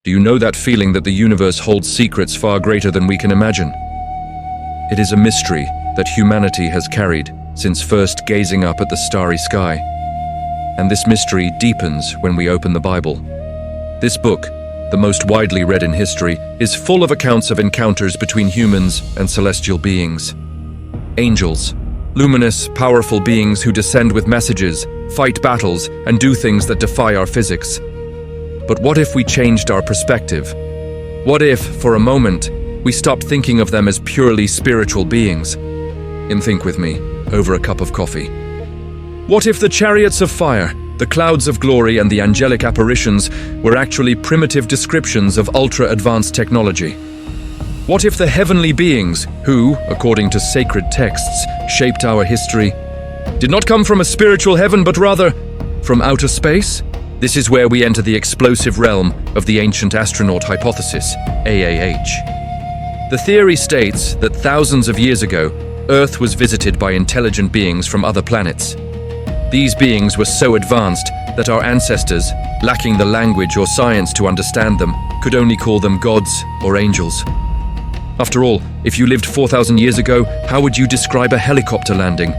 Do you know that feeling that the universe holds secrets far greater than we can imagine? It is a mystery that humanity has carried since first gazing up at the starry sky. And this mystery deepens when we open the Bible. This book, the most widely read in history, is full of accounts of encounters between humans and celestial beings. Angels, luminous, powerful beings who descend with messages, fight battles, and do things that defy our physics. But what if we changed our perspective? What if, for a moment, we stopped thinking of them as purely spiritual beings? Think with me, over a cup of coffee. What if the chariots of fire, the clouds of glory, and the angelic apparitions were actually primitive descriptions of ultra-advanced technology? What if the heavenly beings, who, according to sacred texts, shaped our history, did not come from a spiritual heaven, but rather from outer space? This is where we enter the explosive realm of the ancient astronaut hypothesis, AAH. The theory states that thousands of years ago, Earth was visited by intelligent beings from other planets. These beings were so advanced that our ancestors, lacking the language or science to understand them, could only call them gods or angels. After all, if you lived 4,000 years ago, how would you describe a helicopter landing?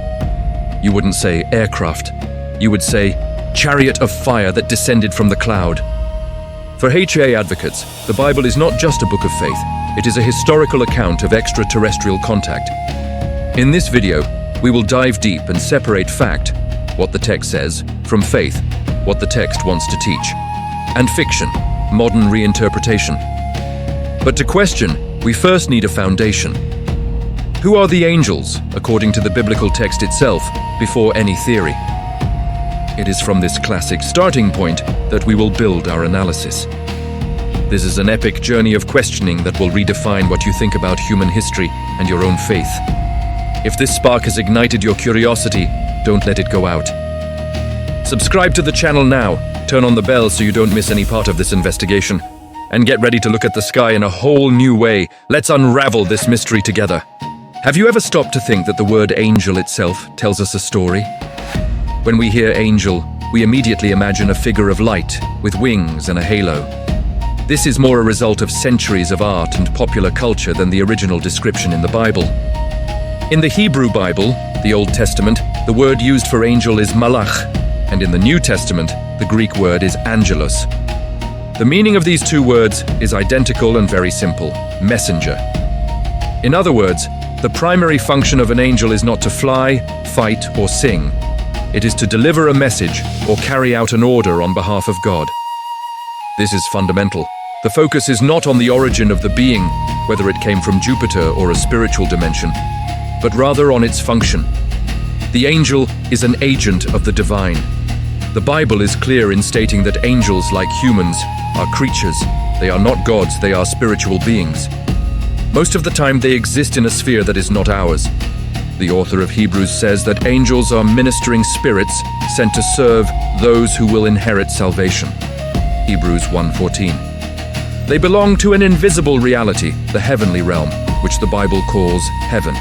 You wouldn't say aircraft. You would say chariot of fire that descended from the cloud. For HA advocates, the Bible is not just a book of faith, it is a historical account of extraterrestrial contact. In this video, we will dive deep and separate fact, what the text says, from faith, what the text wants to teach, and fiction, modern reinterpretation. But to question, we first need a foundation. Who are the angels, according to the biblical text itself, before any theory? It is from this classic starting point that we will build our analysis. This is an epic journey of questioning that will redefine what you think about human history and your own faith. If this spark has ignited your curiosity, don't let it go out. Subscribe to the channel now, turn on the bell so you don't miss any part of this investigation, and get ready to look at the sky in a whole new way. Let's unravel this mystery together. Have you ever stopped to think that the word angel itself tells us a story? When we hear angel, we immediately imagine a figure of light with wings and a halo. This is more a result of centuries of art and popular culture than the original description in the Bible. In the Hebrew Bible, the Old Testament, the word used for angel is malach, and in the New Testament, the Greek word is angelos. The meaning of these two words is identical and very simple: messenger. In other words, the primary function of an angel is not to fly, fight, or sing. It is to deliver a message or carry out an order on behalf of God. This is fundamental. The focus is not on the origin of the being, whether it came from Jupiter or a spiritual dimension, but rather on its function. The angel is an agent of the divine. The Bible is clear in stating that angels, like humans, are creatures. They are not gods, they are spiritual beings. Most of the time they exist in a sphere that is not ours. The author of Hebrews says that angels are ministering spirits sent to serve those who will inherit salvation. Hebrews 1:14. They belong to an invisible reality, the heavenly realm, which the Bible calls heaven.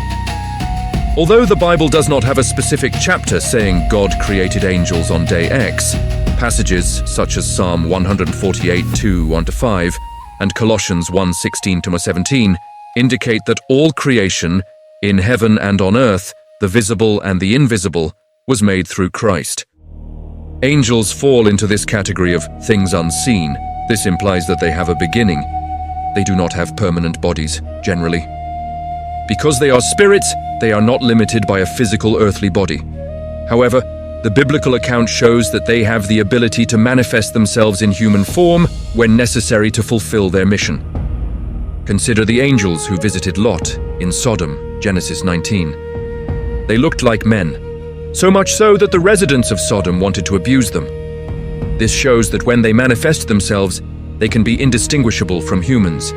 Although the Bible does not have a specific chapter saying God created angels on day X, passages such as Psalm 148:2-1-5 and Colossians 1:16-17 indicate that all creation, in heaven and on earth, the visible and the invisible, was made through Christ. Angels fall into this category of things unseen. This implies that they have a beginning. They do not have permanent bodies, generally. Because they are spirits, they are not limited by a physical earthly body. However, the biblical account shows that they have the ability to manifest themselves in human form when necessary to fulfill their mission. Consider the angels who visited Lot in Sodom, Genesis 19. They looked like men, so much so that the residents of Sodom wanted to abuse them. This shows that when they manifest themselves, they can be indistinguishable from humans.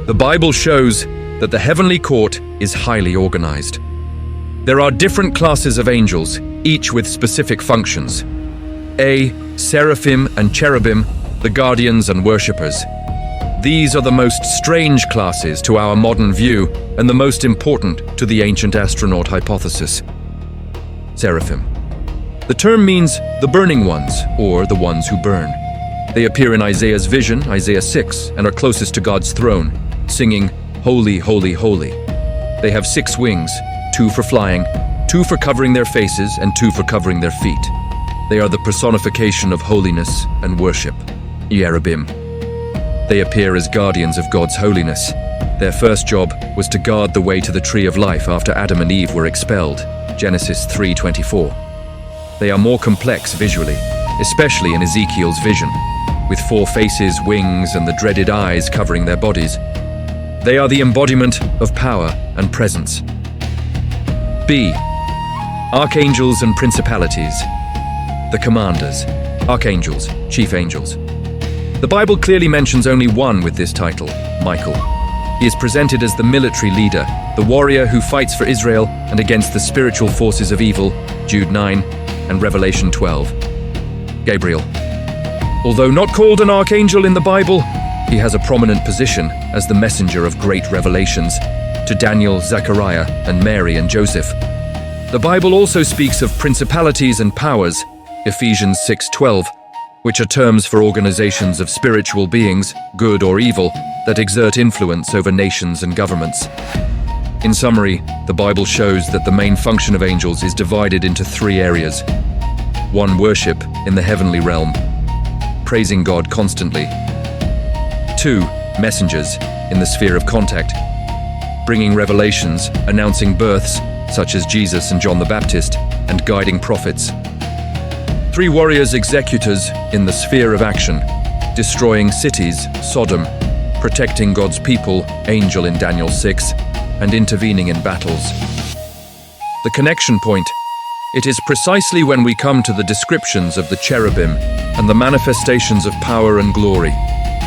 The Bible shows that the heavenly court is highly organized. There are different classes of angels, each with specific functions. A. Seraphim and cherubim, the guardians and worshippers. These are the most strange classes to our modern view and the most important to the ancient astronaut hypothesis. Seraphim. The term means the burning ones, or the ones who burn. They appear in Isaiah's vision, Isaiah 6, and are closest to God's throne, singing, "Holy, holy, holy." They have 6 wings, 2 for flying, 2 for covering their faces, and 2 for covering their feet. They are the personification of holiness and worship, cherubim. They appear as guardians of God's holiness. Their first job was to guard the way to the tree of life after Adam and Eve were expelled, Genesis 3:24. They are more complex visually, especially in Ezekiel's vision, with 4 faces, wings, and the dreaded eyes covering their bodies. They are the embodiment of power and presence. B. Archangels and principalities. The commanders, archangels, chief angels. The Bible clearly mentions only one with this title, Michael. He is presented as the military leader, the warrior who fights for Israel and against the spiritual forces of evil, Jude 9 and Revelation 12. Gabriel. Although not called an archangel in the Bible, he has a prominent position as the messenger of great revelations to Daniel, Zechariah, and Mary and Joseph. The Bible also speaks of principalities and powers, Ephesians 6:12, which are terms for organizations of spiritual beings, good or evil, that exert influence over nations and governments. In summary, the Bible shows that the main function of angels is divided into 3 areas. 1. Worship in the heavenly realm, praising God constantly. 2. Messengers in the sphere of contact, bringing revelations, announcing births, such as Jesus and John the Baptist, and guiding prophets. 3. Warriors, executors in the sphere of action, destroying cities, Sodom, protecting God's people, angel in Daniel 6, and intervening in battles. The connection point. It is precisely when we come to the descriptions of the cherubim and the manifestations of power and glory,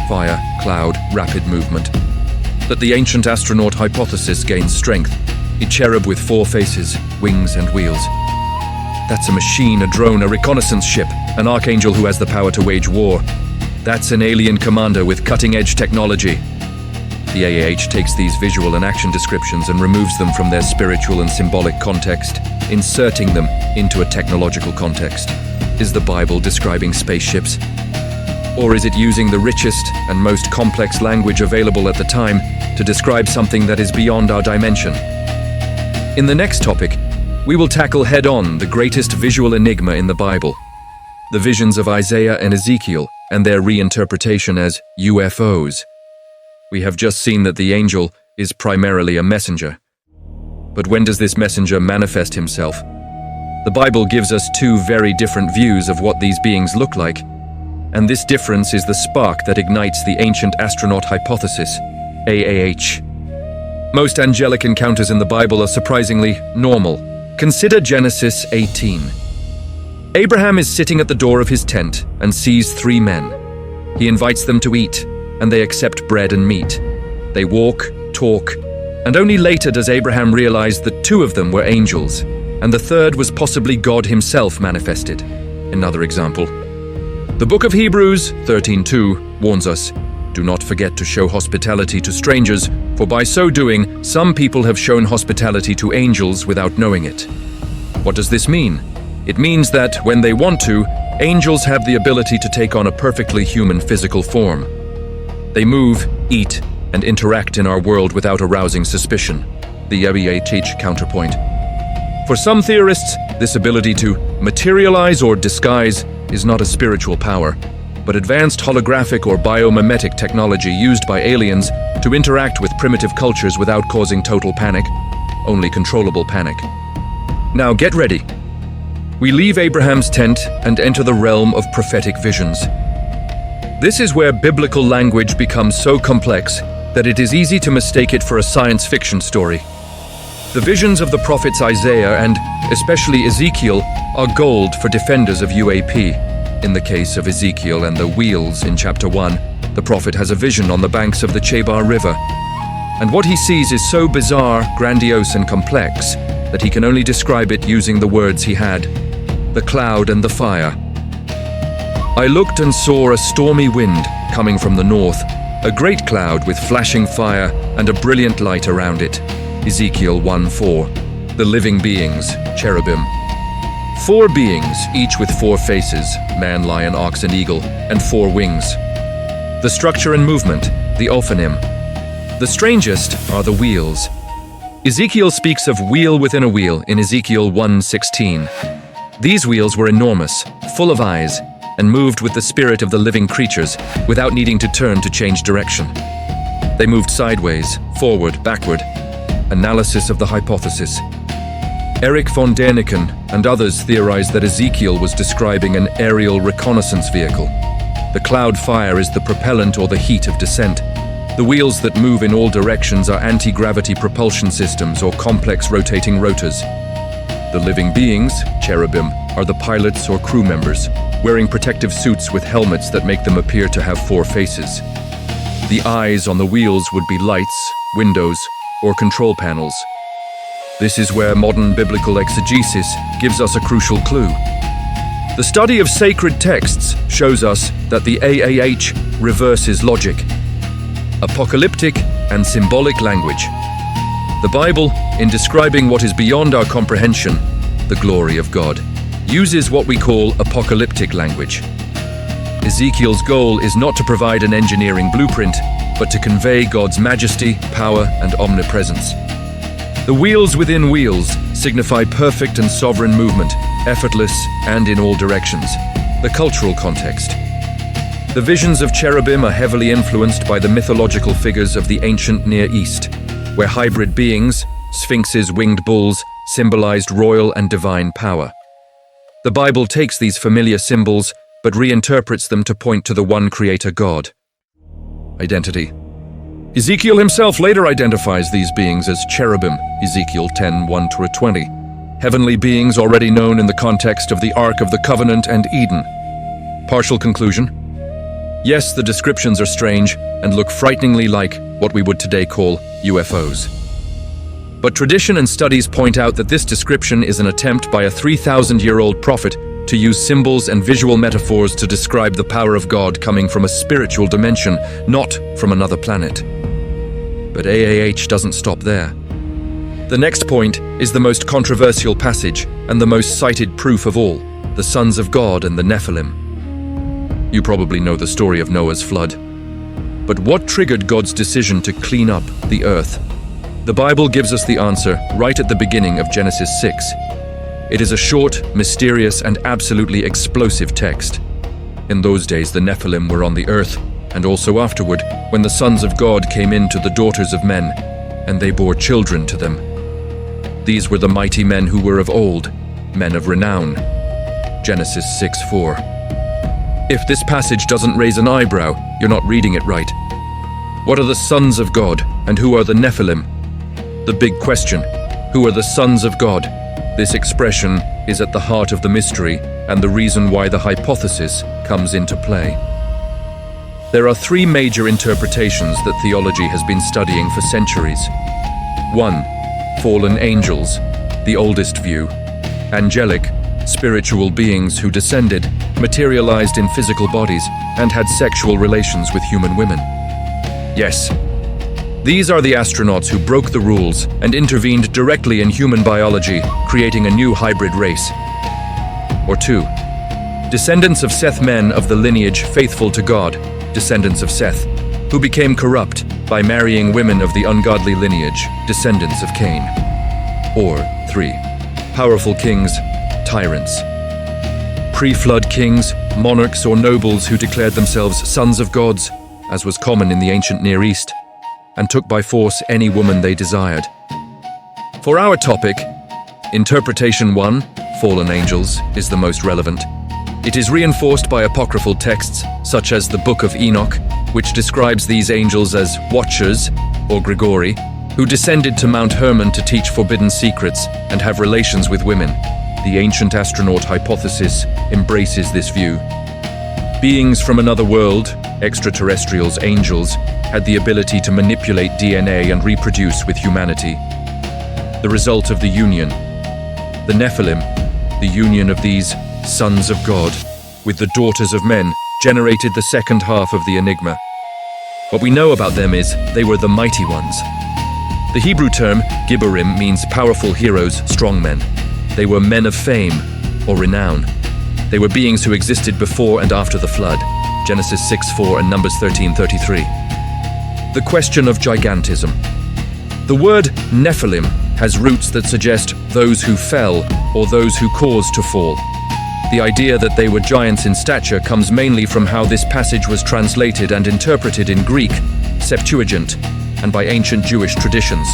fire, cloud, rapid movement, that the ancient astronaut hypothesis gains strength. A cherub with 4 faces, wings, and wheels. That's a machine, a drone, a reconnaissance ship, an archangel who has the power to wage war. That's an alien commander with cutting-edge technology. The AAH takes these visual and action descriptions and removes them from their spiritual and symbolic context, inserting them into a technological context. Is the Bible describing spaceships? Or is it using the richest and most complex language available at the time to describe something that is beyond our dimension? In the next topic, we will tackle head-on the greatest visual enigma in the Bible, the visions of Isaiah and Ezekiel and their reinterpretation as UFOs. We have just seen that the angel is primarily a messenger. But when does this messenger manifest himself? The Bible gives us 2 very different views of what these beings look like, and this difference is the spark that ignites the ancient astronaut hypothesis, AAH. Most angelic encounters in the Bible are surprisingly normal. Consider Genesis 18. Abraham is sitting at the door of his tent and sees 3 men. He invites them to eat, and they accept bread and meat. They walk, talk, and only later does Abraham realize that 2 of them were angels, and the third was possibly God himself manifested. Another example. The book of Hebrews 13:2 warns us, "Do not forget to show hospitality to strangers, for by so doing, some people have shown hospitality to angels without knowing it." What does this mean? It means that, when they want to, angels have the ability to take on a perfectly human physical form. They move, eat, and interact in our world without arousing suspicion, the AAH counterpoint. For some theorists, this ability to materialize or disguise is not a spiritual power, but advanced holographic or biomimetic technology used by aliens to interact with primitive cultures without causing total panic, only controllable panic. Now get ready. We leave Abraham's tent and enter the realm of prophetic visions. This is where biblical language becomes so complex that it is easy to mistake it for a science fiction story. The visions of the prophets Isaiah and especially Ezekiel are gold for defenders of UAP. In the case of Ezekiel and the wheels in chapter 1, the prophet has a vision on the banks of the Chebar River. And what he sees is so bizarre, grandiose, and complex that he can only describe it using the words he had: the cloud and the fire. I looked and saw a stormy wind coming from the north, a great cloud with flashing fire and a brilliant light around it. Ezekiel 1:4. The living beings, cherubim. 4 beings, each with 4 faces, man, lion, ox, and eagle, and 4 wings. The structure and movement, the ophanim. The strangest are the wheels. Ezekiel speaks of wheel within a wheel in Ezekiel 1:16. These wheels were enormous, full of eyes, and moved with the spirit of the living creatures without needing to turn to change direction. They moved sideways, forward, backward. Analysis of the hypothesis. Erich von Däniken and others theorized that Ezekiel was describing an aerial reconnaissance vehicle. The cloud fire is the propellant or the heat of descent. The wheels that move in all directions are anti-gravity propulsion systems or complex rotating rotors. The living beings, cherubim, are the pilots or crew members, wearing protective suits with helmets that make them appear to have 4 faces. The eyes on the wheels would be lights, windows, or control panels. This is where modern biblical exegesis gives us a crucial clue. The study of sacred texts shows us that the AAH reverses logic. Apocalyptic and symbolic language. The Bible, in describing what is beyond our comprehension, the glory of God, uses what we call apocalyptic language. Ezekiel's goal is not to provide an engineering blueprint, but to convey God's majesty, power, and omnipresence. The wheels within wheels signify perfect and sovereign movement, effortless and in all directions. The cultural context. The visions of cherubim are heavily influenced by the mythological figures of the ancient Near East, where hybrid beings, sphinxes, winged bulls, symbolized royal and divine power. The Bible takes these familiar symbols but reinterprets them to point to the one creator God. Identity. Ezekiel himself later identifies these beings as cherubim, Ezekiel 10:1-20, heavenly beings already known in the context of the Ark of the Covenant and Eden. Partial conclusion. Yes, the descriptions are strange and look frighteningly like what we would today call UFOs. But tradition and studies point out that this description is an attempt by a 3,000-year-old prophet to use symbols and visual metaphors to describe the power of God coming from a spiritual dimension, not from another planet. But AAH doesn't stop there. The next point is the most controversial passage and the most cited proof of all, the sons of God and the Nephilim. You probably know the story of Noah's flood. But what triggered God's decision to clean up the earth? The Bible gives us the answer right at the beginning of Genesis 6. It is a short, mysterious, and absolutely explosive text. In those days, the Nephilim were on the earth, and also afterward, when the sons of God came in to the daughters of men, and they bore children to them. These were the mighty men who were of old, men of renown. Genesis 6:4. If this passage doesn't raise an eyebrow, you're not reading it right. What are the sons of God, and who are the Nephilim? The big question, who are the sons of God? This expression is at the heart of the mystery and the reason why the hypothesis comes into play. There are 3 major interpretations that theology has been studying for centuries. 1. Fallen angels, the oldest view. Angelic, spiritual beings who descended, materialized in physical bodies, and had sexual relations with human women. Yes, these are the astronauts who broke the rules and intervened directly in human biology, creating a new hybrid race. Or 2. Descendants of Seth, men of the lineage faithful to God, descendants of Seth, who became corrupt by marrying women of the ungodly lineage, descendants of Cain. Or 3. Powerful kings, tyrants. Pre-flood kings, monarchs or nobles who declared themselves sons of gods, as was common in the ancient Near East, and took by force any woman they desired. For our topic, interpretation 1, fallen angels, is the most relevant. It is reinforced by apocryphal texts, such as the Book of Enoch, which describes these angels as watchers, or Grigori, who descended to Mount Hermon to teach forbidden secrets and have relations with women. The ancient astronaut hypothesis embraces this view. Beings from another world, extraterrestrials, angels, had the ability to manipulate DNA and reproduce with humanity. The result of the union, the Nephilim, the union of these sons of God with the daughters of men, generated the second half of the enigma. What we know about them is they were the mighty ones. The Hebrew term Gibborim means powerful heroes, strong men. They were men of fame, or renown. They were beings who existed before and after the flood. Genesis 6:4 and Numbers 13:33. The question of gigantism. The word Nephilim has roots that suggest those who fell or those who caused to fall. The idea that they were giants in stature comes mainly from how this passage was translated and interpreted in Greek, Septuagint, and by ancient Jewish traditions.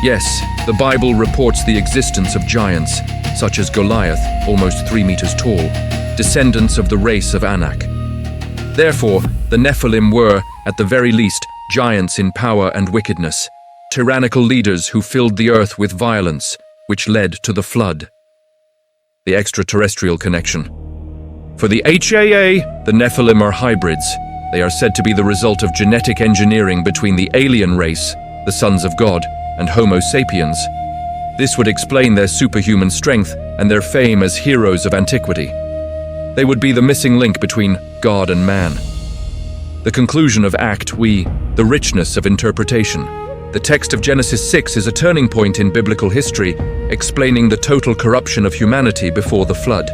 Yes, the Bible reports the existence of giants, such as Goliath, almost 3 meters tall, descendants of the race of Anak. Therefore, the Nephilim were, at the very least, giants in power and wickedness, tyrannical leaders who filled the earth with violence, which led to the flood. The extraterrestrial connection. For the HAA, the Nephilim are hybrids. They are said to be the result of genetic engineering between the alien race, the sons of God, and Homo sapiens. This would explain their superhuman strength and their fame as heroes of antiquity. They would be the missing link between God and man. The conclusion of Act We, the richness of interpretation. The text of Genesis 6 is a turning point in biblical history, explaining the total corruption of humanity before the flood.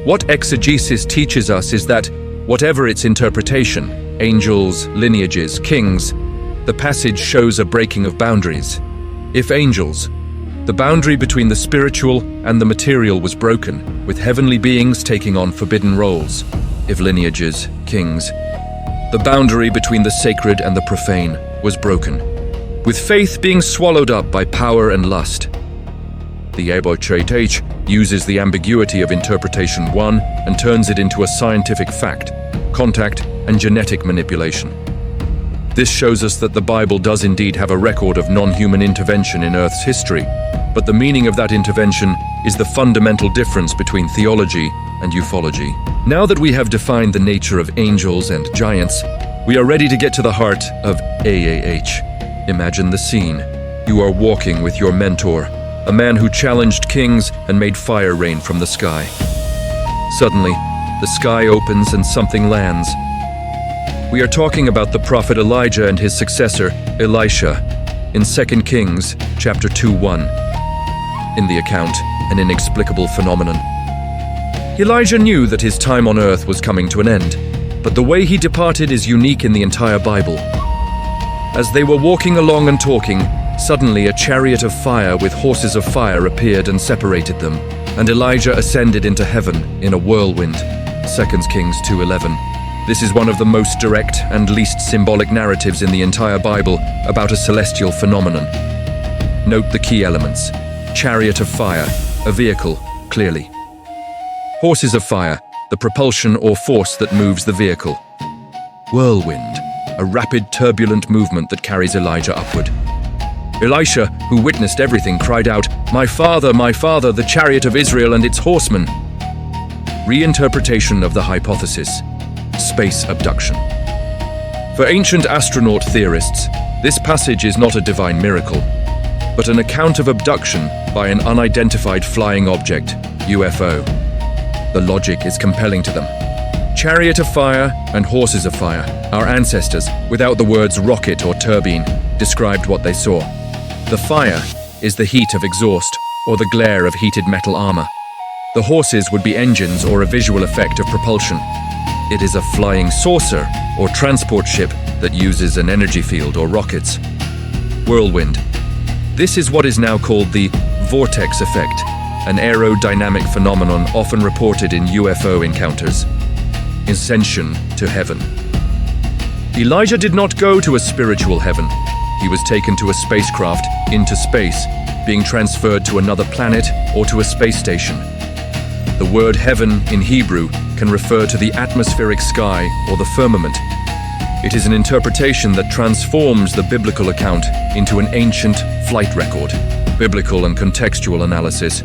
What exegesis teaches us is that, whatever its interpretation, angels, lineages, kings, the passage shows a breaking of boundaries. If angels, the boundary between the spiritual and the material was broken, with heavenly beings taking on forbidden roles. If lineages, kings, the boundary between the sacred and the profane was broken, with faith being swallowed up by power and lust. The Ebocheth uses the ambiguity of interpretation 1 and turns it into a scientific fact, contact, and genetic manipulation. This shows us that the Bible does indeed have a record of non-human intervention in Earth's history, but the meaning of that intervention is the fundamental difference between theology and ufology. Now that we have defined the nature of angels and giants, we are ready to get to the heart of AAH. Imagine the scene. You are walking with your mentor, a man who challenged kings and made fire rain from the sky. Suddenly, the sky opens and something lands. We are talking about the prophet Elijah and his successor, Elisha, in 2 Kings chapter 2:1. In the account, an inexplicable phenomenon. Elijah knew that his time on earth was coming to an end, but the way he departed is unique in the entire Bible. As they were walking along and talking, suddenly a chariot of fire with horses of fire appeared and separated them, and Elijah ascended into heaven in a whirlwind. 2 Kings 2:11. This is one of the most direct and least symbolic narratives in the entire Bible about a celestial phenomenon. Note the key elements. Chariot of fire, a vehicle, clearly. Horses of fire, the propulsion or force that moves the vehicle. Whirlwind, a rapid, turbulent movement that carries Elijah upward. Elisha, who witnessed everything, cried out, my father, the chariot of Israel and its horsemen." Reinterpretation of the hypothesis. Space abduction. For ancient astronaut theorists, this passage is not a divine miracle, but an account of abduction by an unidentified flying object, UFO. The logic is compelling to them. Chariot of fire and horses of fire, our ancestors, without the words rocket or turbine, described what they saw. The fire is the heat of exhaust or the glare of heated metal armor. The horses would be engines or a visual effect of propulsion. It is a flying saucer or transport ship that uses an energy field or rockets. Whirlwind. This is what is now called the vortex effect, an aerodynamic phenomenon often reported in UFO encounters. Ascension to heaven. Elijah did not go to a spiritual heaven. He was taken to a spacecraft into space, being transferred to another planet or to a space station. The word heaven in Hebrew can refer to the atmospheric sky or the firmament. It is an interpretation that transforms the biblical account into an ancient flight record. Biblical and contextual analysis.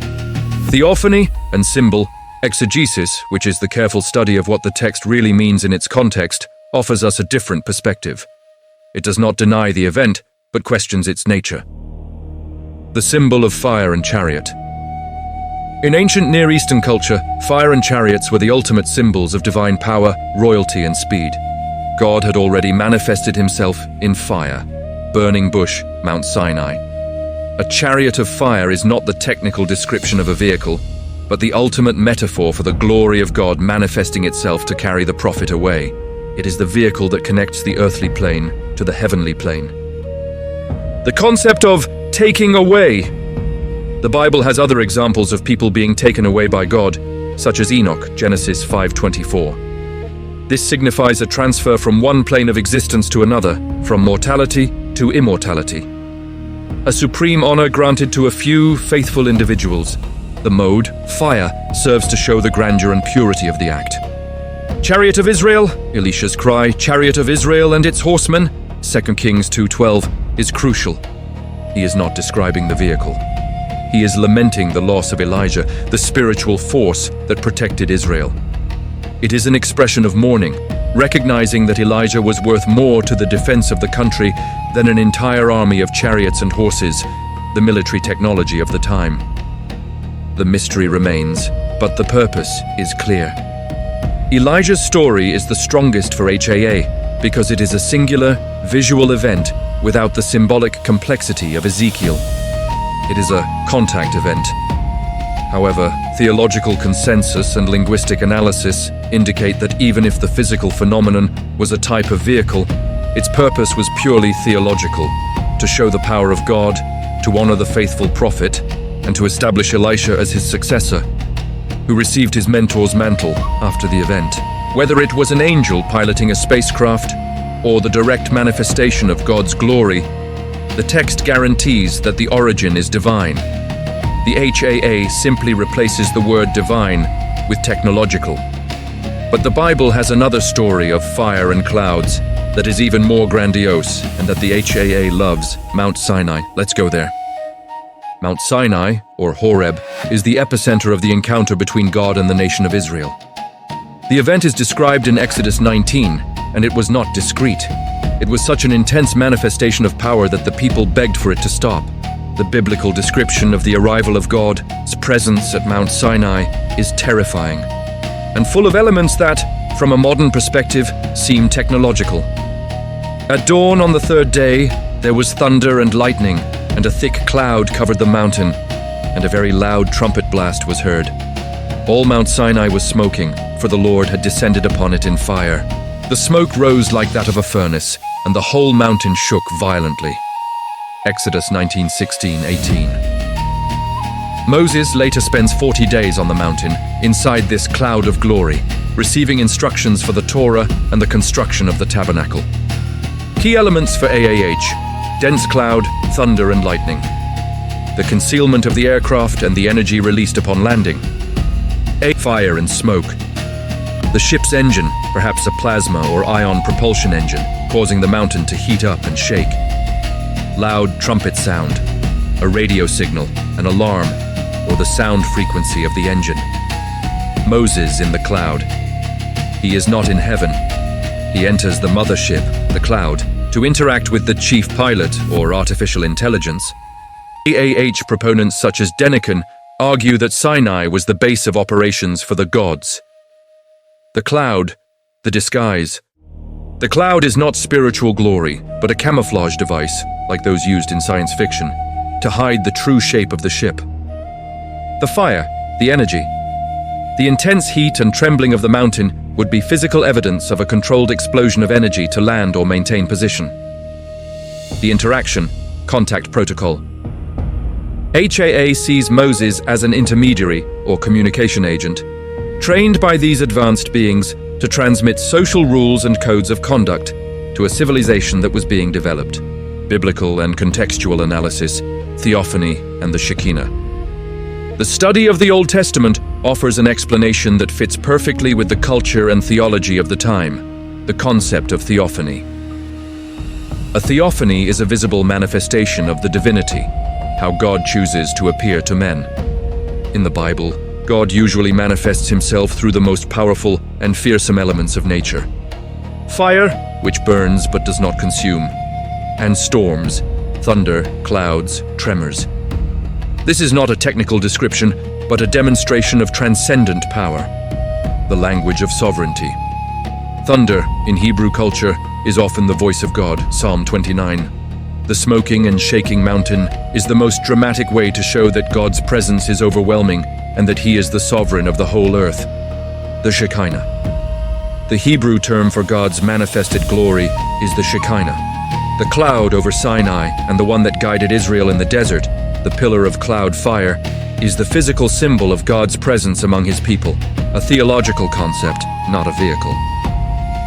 Theophany and symbol. Exegesis, which is the careful study of what the text really means in its context, offers us a different perspective. It does not deny the event, but questions its nature. The symbol of fire and chariot. In ancient Near Eastern culture, fire and chariots were the ultimate symbols of divine power, royalty, and speed. God had already manifested himself in fire. Burning bush, Mount Sinai. A chariot of fire is not the technical description of a vehicle. but the ultimate metaphor for the glory of God manifesting itself to carry the prophet away. It is the vehicle that connects the earthly plane to the heavenly plane. The concept of taking away. The Bible has other examples of people being taken away by God, such as Enoch, Genesis 5:24. This signifies a transfer from one plane of existence to another, from mortality to immortality. A supreme honor granted to a few faithful individuals. The mode, fire, serves to show the grandeur and purity of the act. Chariot of Israel, Elisha's cry, Chariot of Israel and its horsemen, 2 Kings 2:12, is crucial. He is not describing the vehicle. He is lamenting the loss of Elijah, the spiritual force that protected Israel. It is an expression of mourning, recognizing that Elijah was worth more to the defense of the country than an entire army of chariots and horses, the military technology of the time. The mystery remains, but the purpose is clear. Elijah's story is the strongest for HAA because it is a singular, visual event without the symbolic complexity of Ezekiel. It is a contact event. However, theological consensus and linguistic analysis indicate that even if the physical phenomenon was a type of vehicle, its purpose was purely theological, to show the power of God, to honor the faithful prophet, and to establish Elisha as his successor, who received his mentor's mantle after the event. Whether it was an angel piloting a spacecraft or the direct manifestation of God's glory, the text guarantees that the origin is divine. The HAA simply replaces the word divine with technological. But the Bible has another story of fire and clouds that is even more grandiose and that the HAA loves, Mount Sinai. Let's go there. Mount Sinai, or Horeb, is the epicenter of the encounter between God and the nation of Israel. The event is described in Exodus 19, and it was not discreet. It was such an intense manifestation of power that the people begged for it to stop. The biblical description of the arrival of God's presence at Mount Sinai is terrifying, and full of elements that, from a modern perspective, seem technological. At dawn on the third day, there was thunder and lightning, and a thick cloud covered the mountain, and a very loud trumpet blast was heard. All Mount Sinai was smoking, for the Lord had descended upon it in fire. The smoke rose like that of a furnace, and the whole mountain shook violently. Exodus 19:16-18. Moses later spends 40 days on the mountain, inside this cloud of glory, receiving instructions for the Torah and the construction of the tabernacle. Key elements for AAH: dense cloud, thunder and lightning. The concealment of the aircraft and the energy released upon landing. Fire and smoke. The ship's engine, perhaps a plasma or ion propulsion engine, causing the mountain to heat up and shake. Loud trumpet sound, a radio signal, an alarm, or the sound frequency of the engine. Moses in the cloud. He is not in heaven. He enters the mothership, the cloud, to interact with the chief pilot or artificial intelligence. AAH proponents such as Deniken argue that Sinai was the base of operations for the gods. The cloud, the disguise. The cloud is not spiritual glory, but a camouflage device, like those used in science fiction, to hide the true shape of the ship. The fire, the energy. The intense heat and trembling of the mountain would be physical evidence of a controlled explosion of energy to land or maintain position. The interaction, contact protocol. HAA sees Moses as an intermediary or communication agent, trained by these advanced beings to transmit social rules and codes of conduct to a civilization that was being developed. Biblical and contextual analysis, theophany, and the Shekinah. The study of the Old Testament offers an explanation that fits perfectly with the culture and theology of the time, the concept of theophany. A theophany is a visible manifestation of the divinity, how God chooses to appear to men. In the Bible, God usually manifests himself through the most powerful and fearsome elements of nature. Fire, which burns but does not consume, and storms, thunder, clouds, tremors. This is not a technical description, but a demonstration of transcendent power, the language of sovereignty. Thunder, in Hebrew culture, is often the voice of God, Psalm 29. The smoking and shaking mountain is the most dramatic way to show that God's presence is overwhelming and that he is the sovereign of the whole earth. The Shekinah. The Hebrew term for God's manifested glory is the Shekinah. The cloud over Sinai and the one that guided Israel in the desert, the pillar of cloud fire, is the physical symbol of God's presence among his people, a theological concept, not a vehicle.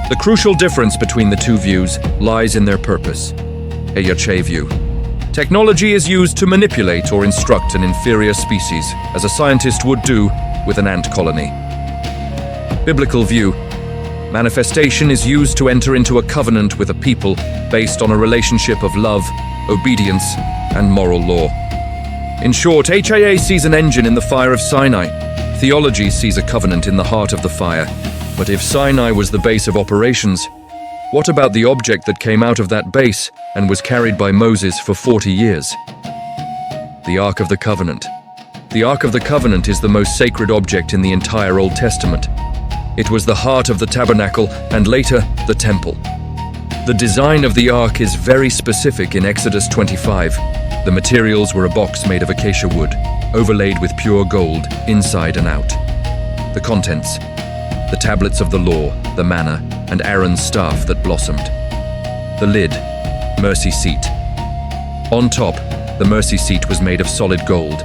The crucial difference between the two views lies in their purpose. A Yache view. Technology is used to manipulate or instruct an inferior species, as a scientist would do with an ant colony. Biblical view. Manifestation is used to enter into a covenant with a people based on a relationship of love, obedience, and moral law. In short, HIA sees an engine in the fire of Sinai. Theology sees a covenant in the heart of the fire. But if Sinai was the base of operations, what about the object that came out of that base and was carried by Moses for 40 years? The Ark of the Covenant. The Ark of the Covenant is the most sacred object in the entire Old Testament. It was the heart of the tabernacle and later the temple. The design of the Ark is very specific in Exodus 25. The materials were a box made of acacia wood, overlaid with pure gold, inside and out. The contents: the tablets of the law, the manna, and Aaron's staff that blossomed. The lid, mercy seat. On top, the mercy seat was made of solid gold,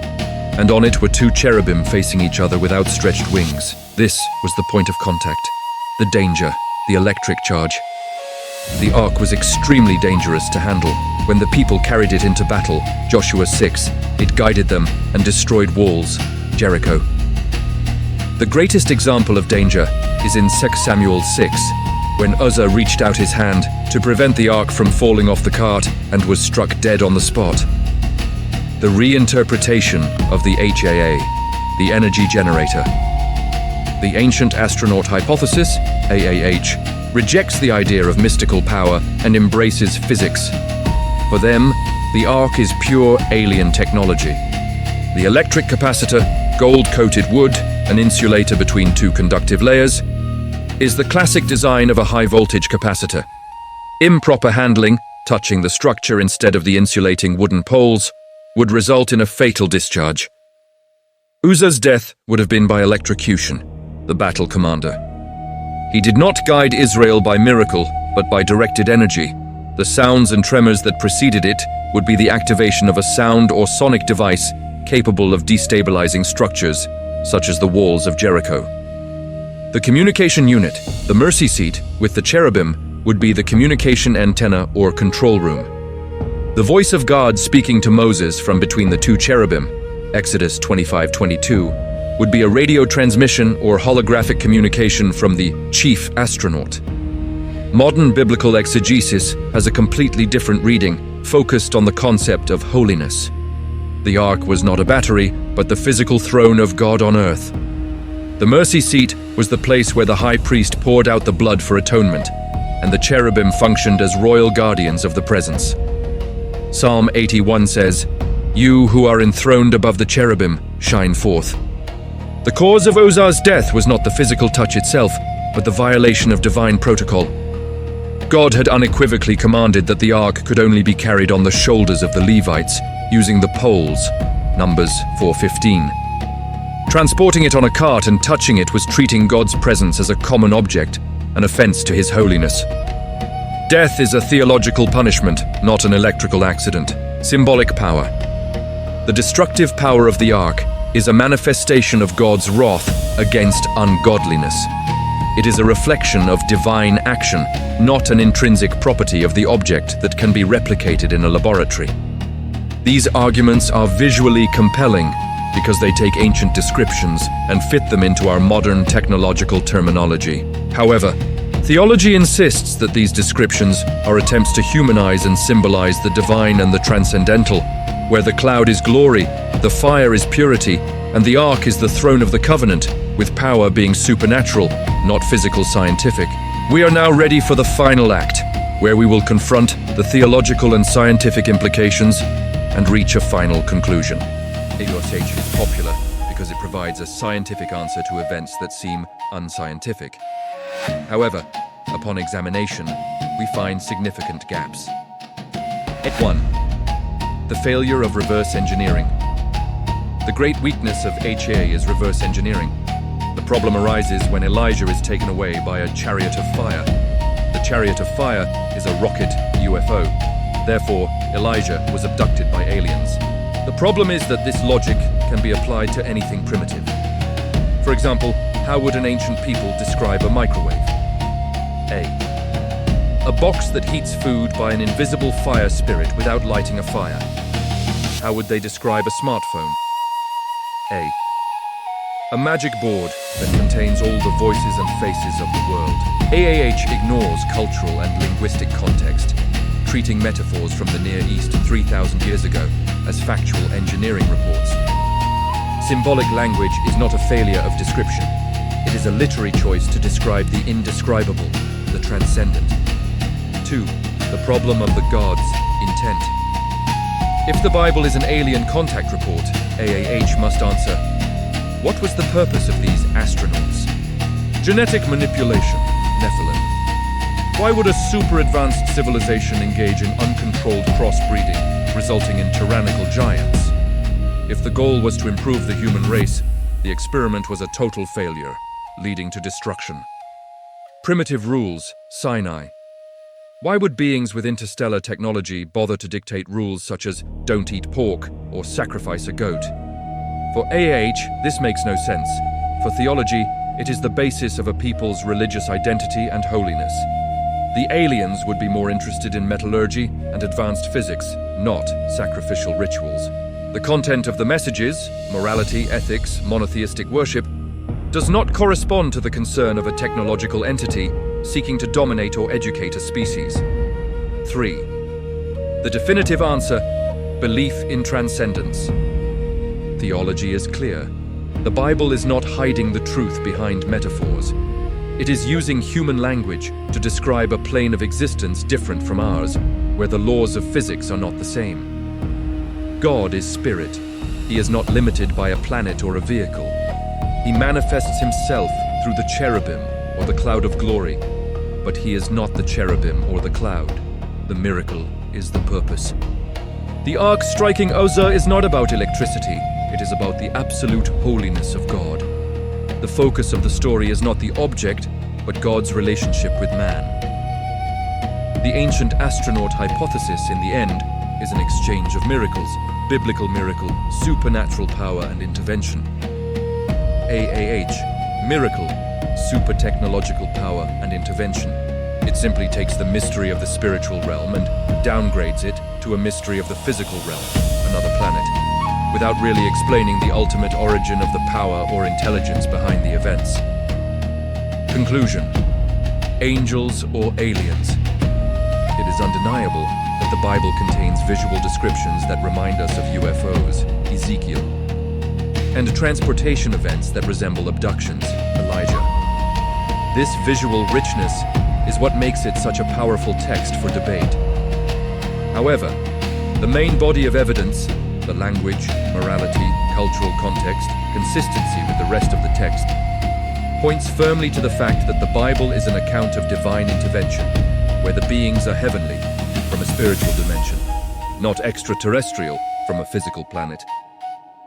and on it were two cherubim facing each other with outstretched wings. This was the point of contact, the danger, the electric charge. The ark was extremely dangerous to handle. When the people carried it into battle, Joshua 6, it guided them and destroyed walls, Jericho. The greatest example of danger is in 2 Samuel 6, when Uzzah reached out his hand to prevent the ark from falling off the cart and was struck dead on the spot. The reinterpretation of the HAA, the energy generator. The ancient astronaut hypothesis, AAH, rejects the idea of mystical power and embraces physics. For them, the ark is pure alien technology. The electric capacitor, gold-coated wood, an insulator between two conductive layers, is the classic design of a high-voltage capacitor. Improper handling, touching the structure instead of the insulating wooden poles, would result in a fatal discharge. Uzzah's death would have been by electrocution, the battle commander. He did not guide Israel by miracle, but by directed energy. The sounds and tremors that preceded it would be the activation of a sound or sonic device capable of destabilizing structures, such as the walls of Jericho. The communication unit, the mercy seat, with the cherubim, would be the communication antenna or control room. The voice of God speaking to Moses from between the two cherubim, Exodus 25:22, would be a radio transmission or holographic communication from the chief astronaut. Modern biblical exegesis has a completely different reading, focused on the concept of holiness. The ark was not a battery, but the physical throne of God on earth. The mercy seat was the place where the high priest poured out the blood for atonement, and the cherubim functioned as royal guardians of the presence. Psalm 81 says, "You who are enthroned above the cherubim, shine forth." The cause of Uzzah's death was not the physical touch itself, but the violation of divine protocol. God had unequivocally commanded that the ark could only be carried on the shoulders of the Levites, using the poles, Numbers 4:15. Transporting it on a cart and touching it was treating God's presence as a common object, an offense to his holiness. Death is a theological punishment, not an electrical accident. Symbolic power. The destructive power of the ark is a manifestation of God's wrath against ungodliness. It is a reflection of divine action, not an intrinsic property of the object that can be replicated in a laboratory. These arguments are visually compelling because they take ancient descriptions and fit them into our modern technological terminology. However, theology insists that these descriptions are attempts to humanize and symbolize the divine and the transcendental, where the cloud is glory, the fire is purity, and the ark is the throne of the covenant, with power being supernatural, not physical scientific. We are now ready for the final act, where we will confront the theological and scientific implications and reach a final conclusion. AUSH is popular because it provides a scientific answer to events that seem unscientific. However, upon examination, we find significant gaps. 1. The failure of reverse engineering. The great weakness of HA is reverse engineering. The problem arises when Elijah is taken away by a chariot of fire. The chariot of fire is a rocket UFO. Therefore, Elijah was abducted by aliens. The problem is that this logic can be applied to anything primitive. For example, how would an ancient people describe a microwave? A box that heats food by an invisible fire spirit without lighting a fire. How would they describe a smartphone? A magic board that contains all the voices and faces of the world. AAH ignores cultural and linguistic context, treating metaphors from the Near East 3,000 years ago as factual engineering reports. Symbolic language is not a failure of description. It is a literary choice to describe the indescribable, the transcendent. 2. The problem of the gods' intent. If the Bible is an alien contact report, AAH must answer, what was the purpose of these astronauts? Genetic manipulation, Nephilim. Why would a super-advanced civilization engage in uncontrolled crossbreeding, resulting in tyrannical giants? If the goal was to improve the human race, the experiment was a total failure, leading to destruction. Primitive rules, Sinai. Why would beings with interstellar technology bother to dictate rules such as don't eat pork or sacrifice a goat? For AAH, this makes no sense. For theology, it is the basis of a people's religious identity and holiness. The aliens would be more interested in metallurgy and advanced physics, not sacrificial rituals. The content of the messages, morality, ethics, monotheistic worship, does not correspond to the concern of a technological entity seeking to dominate or educate a species. 3. The definitive answer, belief in transcendence. Theology is clear. The Bible is not hiding the truth behind metaphors. It is using human language to describe a plane of existence different from ours, where the laws of physics are not the same. God is spirit. He is not limited by a planet or a vehicle. He manifests himself through the cherubim or the cloud of glory, but he is not the cherubim or the cloud. The miracle is the purpose. The ark striking Uzzah is not about electricity. It is about the absolute holiness of God. The focus of the story is not the object, but God's relationship with man. The ancient astronaut hypothesis, in the end, is an exchange of miracles, biblical miracle, supernatural power and intervention. AAH, miracle, super technological power and intervention. It simply takes the mystery of the spiritual realm and downgrades it to a mystery of the physical realm, another planet, without really explaining the ultimate origin of the power or intelligence behind the events. Conclusion: angels or aliens? It is undeniable that the Bible contains visual descriptions that remind us of UFOs, Ezekiel, and transportation events that resemble abductions, Elijah. This visual richness is what makes it such a powerful text for debate. However, the main body of evidence, the language, morality, cultural context, consistency with the rest of the text, points firmly to the fact that the Bible is an account of divine intervention, where the beings are heavenly, from a spiritual dimension, not extraterrestrial, from a physical planet.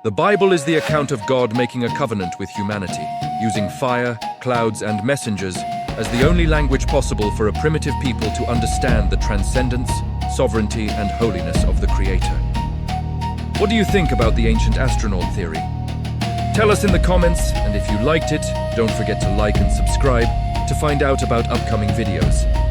The Bible is the account of God making a covenant with humanity, using fire, clouds, and messengers as the only language possible for a primitive people to understand the transcendence, sovereignty, and holiness of the Creator. What do you think about the ancient astronaut theory? Tell us in the comments, and if you liked it, don't forget to like and subscribe to find out about upcoming videos.